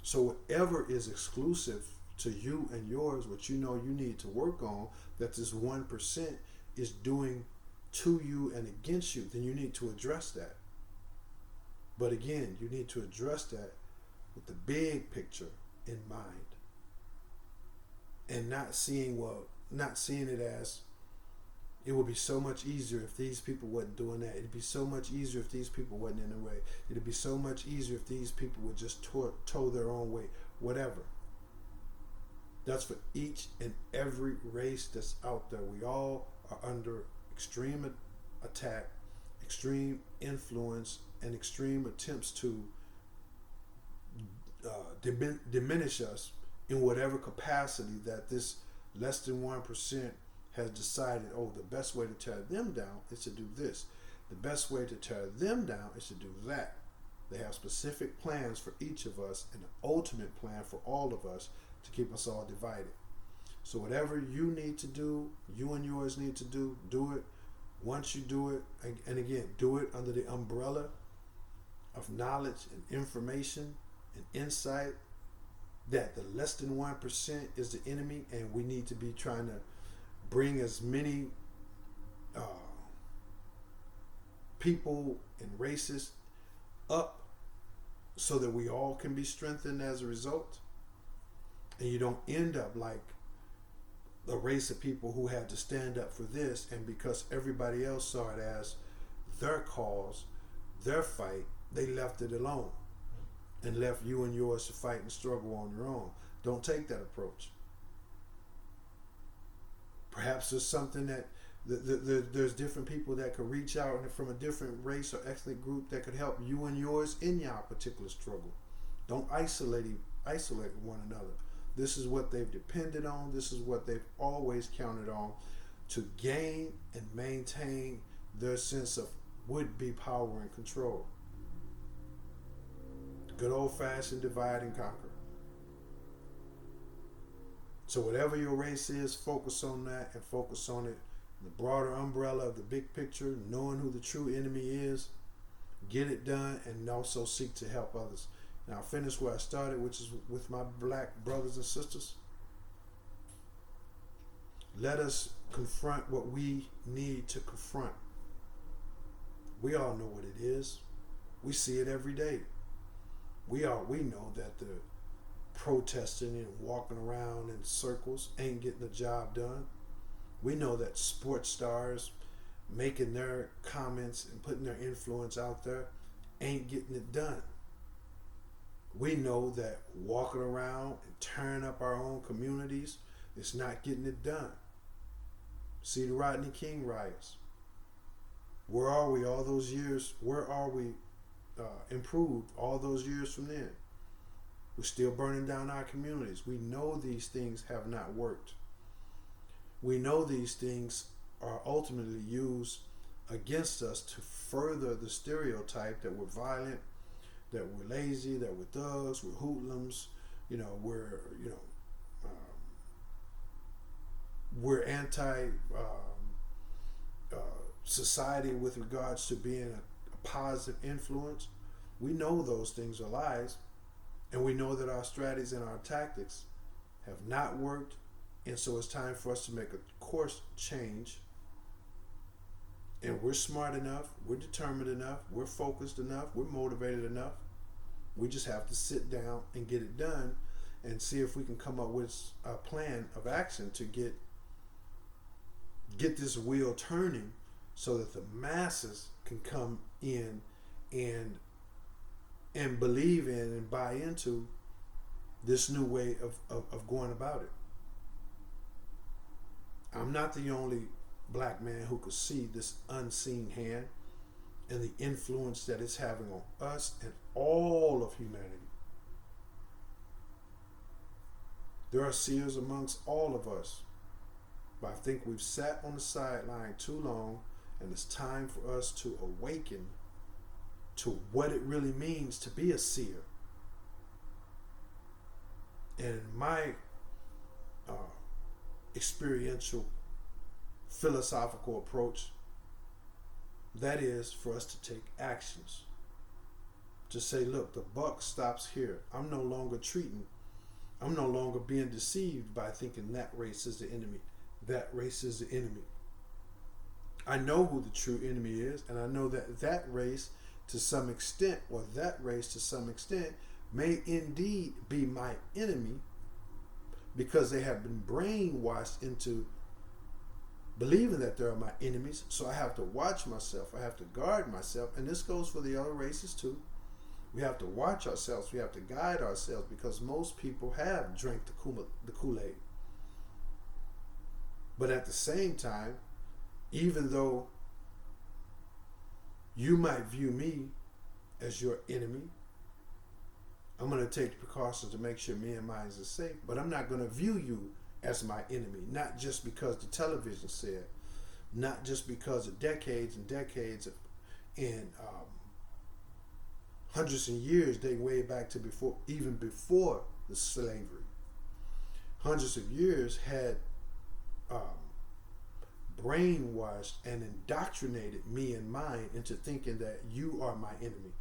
So whatever is exclusive to you and yours, what you know you need to work on, that this 1% is doing to you and against you, then you need to address that. But again, you need to address that with the big picture in mind, and not seeing it as, it would be so much easier if these people wasn't doing that. It'd be so much easier if these people wasn't in the way. It'd be so much easier if these people would just tow their own way. Whatever. That's for each and every race that's out there. We all are under extreme attack, extreme influence, and extreme attempts to diminish us in whatever capacity that this less than 1% has decided, oh, the best way to tear them down is to do this. The best way to tear them down is to do that. They have specific plans for each of us and an ultimate plan for all of us to keep us all divided. So whatever you need to do, you and yours need to do it. Once you do it, and again, do it under the umbrella of knowledge and information and insight that the less than 1% is the enemy, and we need to be trying to bring as many people and races up so that we all can be strengthened as a result, and you don't end up like a race of people who had to stand up for this, and because everybody else saw it as their cause, their fight, they left it alone and left you and yours to fight and struggle on your own. Don't take that approach. Perhaps there's something that there's different people that could reach out from a different race or ethnic group that could help you and yours in your particular struggle. Don't isolate one another. This is what they've depended on. This is what they've always counted on to gain and maintain their sense of would-be power and control. Good old-fashioned divide and conquer. So whatever your race is, focus on that, and focus on it in the broader umbrella of the big picture, knowing who the true enemy is. Get it done, and also seek to help others. Now, I'll finish where I started, which is with my black brothers and sisters. Let us confront what we need to confront. We all know what it is. We see it every day. We know that the protesting and walking around in circles ain't getting the job done. We know that sports stars making their comments and putting their influence out there ain't getting it done. We know that walking around and tearing up our own communities is not getting it done. See the Rodney King riots. Where are we all those years? Where are we improved all those years from then? We're still burning down our communities. We know these things have not worked. We know these things are ultimately used against us to further the stereotype that we're violent, that we're lazy, that we're thugs, we're hoodlums, we're anti society with regards to being a positive influence. We know those things are lies, and we know that our strategies and our tactics have not worked, and so it's time for us to make a course change. And we're smart enough, we're determined enough, we're focused enough, we're motivated enough. We just have to sit down and get it done and see if we can come up with a plan of action to get this wheel turning so that the masses can come in and believe in and buy into this new way of going about it. I'm not the only black man who could see this unseen hand and the influence that it's having on us and all of humanity. There are seers amongst all of us, but I think we've sat on the sideline too long, and it's time for us to awaken to what it really means to be a seer. And my experiential philosophical approach, that is for us to take actions. To say, look, the buck stops here. I'm no longer being deceived by thinking that race is the enemy. That race is the enemy. I know who the true enemy is, and I know that that race to some extent, or that race to some extent, may indeed be my enemy because they have been brainwashed into believing that they're my enemies. So I have to watch myself. I have to guard myself. And this goes for the other races too. We have to watch ourselves. We have to guide ourselves because most people have drank the Kool-Aid. But at the same time, even though you might view me as your enemy, I'm going to take the precautions to make sure me and mine are safe. But I'm not going to view you as my enemy, not just because the television said, not just because of decades and decades and hundreds of years they way back to even before the slavery. Hundreds of years had brainwashed and indoctrinated me and mine into thinking that you are my enemy.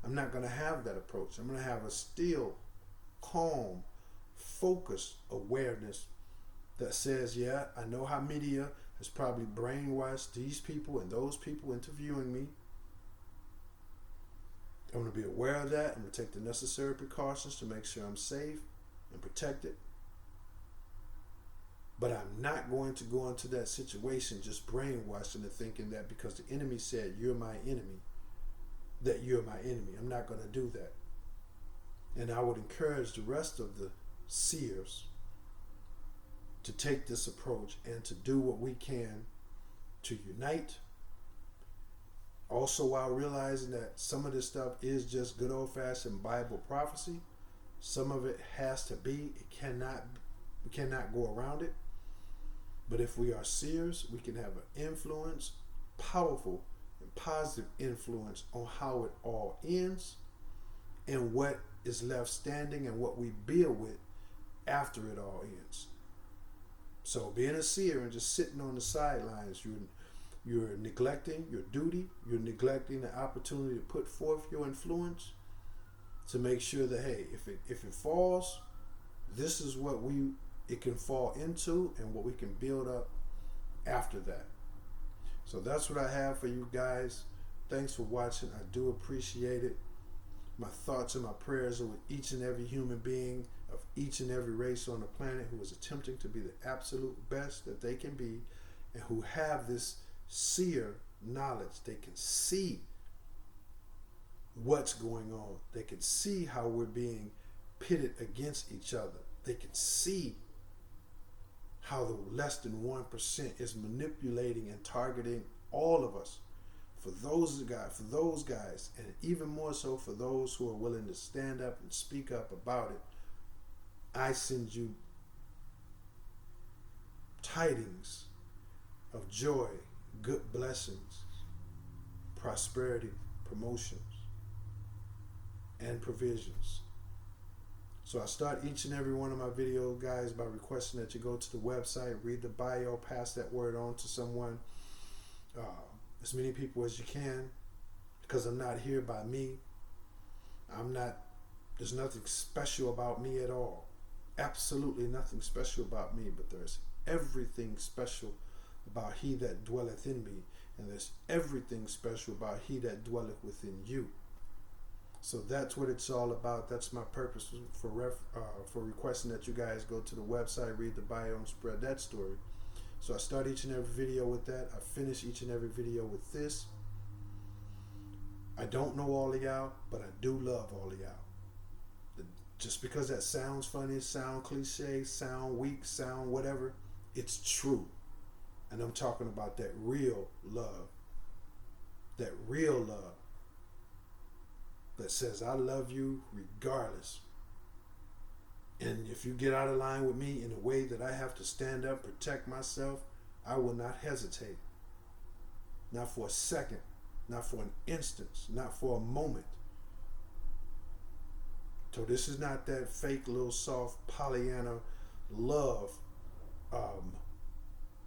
I'm not going to have that approach. I'm going to have a still, calm, focused awareness that says, yeah, I know how media has probably brainwashed these people and those people into viewing me. I'm going to be aware of that. I'm going to take the necessary precautions to make sure I'm safe and protected. But I'm not going to go into that situation just brainwashed into thinking that because the enemy said you're my enemy, that you're my enemy. I'm not going to do that. And I would encourage the rest of the seers to take this approach and to do what we can to unite. Also, while realizing that some of this stuff is just good old-fashioned Bible prophecy, some of it has to be. We cannot go around it. But if we are seers, we can have an influence, powerful and positive influence on how it all ends and what is left standing and what we build with after it all ends. So being a seer and just sitting on the sidelines, you're neglecting your duty. You're neglecting the opportunity to put forth your influence to make sure that, hey, if it falls, this is what it can fall into and what we can build up after that. So that's what I have for you guys. Thanks for watching. I do appreciate it. My thoughts and my prayers are with each and every human being of each and every race on the planet who is attempting to be the absolute best that they can be and who have this seer knowledge. They can see what's going on. They can see how we're being pitted against each other. They can see how the less than 1% is manipulating and targeting all of us. For those guys, and even more so for those who are willing to stand up and speak up about it, I send you tidings of joy, good blessings, prosperity, promotions, and provisions. So I start each and every one of my videos, guys, by requesting that you go to the website, read the bio, pass that word on to someone, as many people as you can, because I'm not here by me. There's nothing special about me at all. Absolutely nothing special about me, but there's everything special about he that dwelleth in me, and there's everything special about he that dwelleth within you. So that's what it's all about. That's my purpose for requesting that you guys go to the website, read the bio, and spread that story. So I start each and every video with that. I finish each and every video with this. I don't know all of y'all, but I do love all of y'all. Just because that sounds funny, sound cliche, sound weak, sound whatever, it's true. And I'm talking about that real love. That real love that says, I love you regardless. And if you get out of line with me in a way that I have to stand up, protect myself, I will not hesitate. Not for a second. not for an instance, not for a moment. So this is not that fake little soft Pollyanna love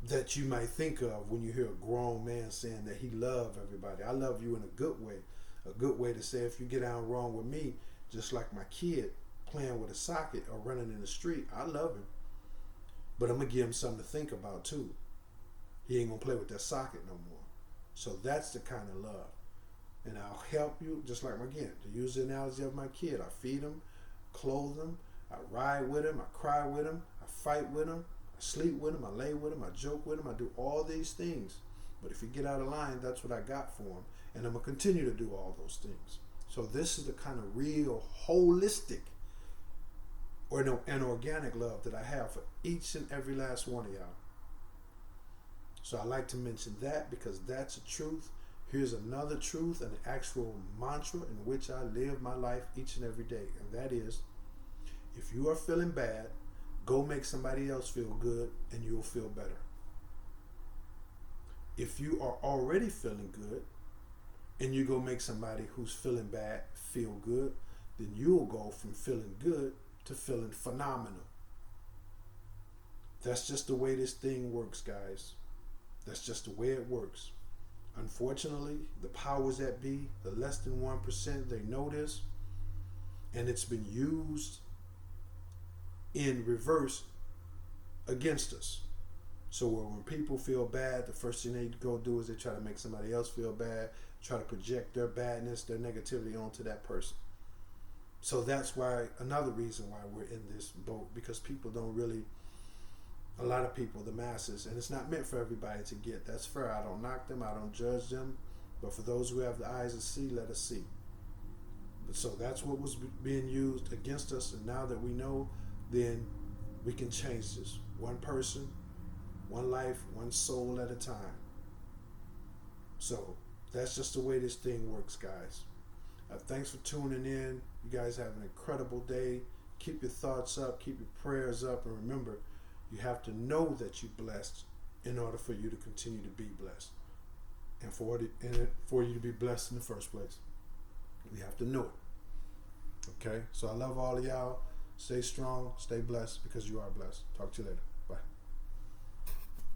that you might think of when you hear a grown man saying that he loves everybody. I love you in a good way to say if you get out wrong with me, just like my kid playing with a socket or running in the street, I love him. But I'm going to give him something to think about too. He ain't going to play with that socket no more. So that's the kind of love. And I'll help you, just like, again, to use the analogy of my kid. I feed him, clothe him, I ride with him, I cry with him, I fight with him, I sleep with him, I lay with him, I joke with him, I do all these things. But if you get out of line, that's what I got for him. And I'm going to continue to do all those things. So this is the kind of real, holistic, or an organic love that I have for each and every last one of y'all. So I like to mention that because that's a truth. Here's another truth, an actual mantra in which I live my life each and every day. And that is, if you are feeling bad, go make somebody else feel good and you'll feel better. If you are already feeling good and you go make somebody who's feeling bad feel good, then you'll go from feeling good to feeling phenomenal. That's just the way this thing works, guys. That's just the way it works. Unfortunately, the powers that be, the less than 1%, they know this, and it's been used in reverse against us. So when people feel bad, the first thing they go do is they try to make somebody else feel bad, try to project their badness, their negativity onto that person. So that's why, another reason why we're in this boat, because people don't really, a lot of people, the masses, and it's not meant for everybody to get. That's fair. I don't knock them. I don't judge them. But for those who have the eyes to see, let us see. But so that's what was being used against us. And now that we know, then we can change this. One person, one life, one soul at a time. So that's just the way this thing works, guys. Thanks for tuning in. You guys have an incredible day. Keep your thoughts up. Keep your prayers up. And remember, you have to know that you're blessed in order for you to continue to be blessed. And for you to be blessed in the first place. We have to know it. Okay? So I love all of y'all. Stay strong. Stay blessed because you are blessed. Talk to you later.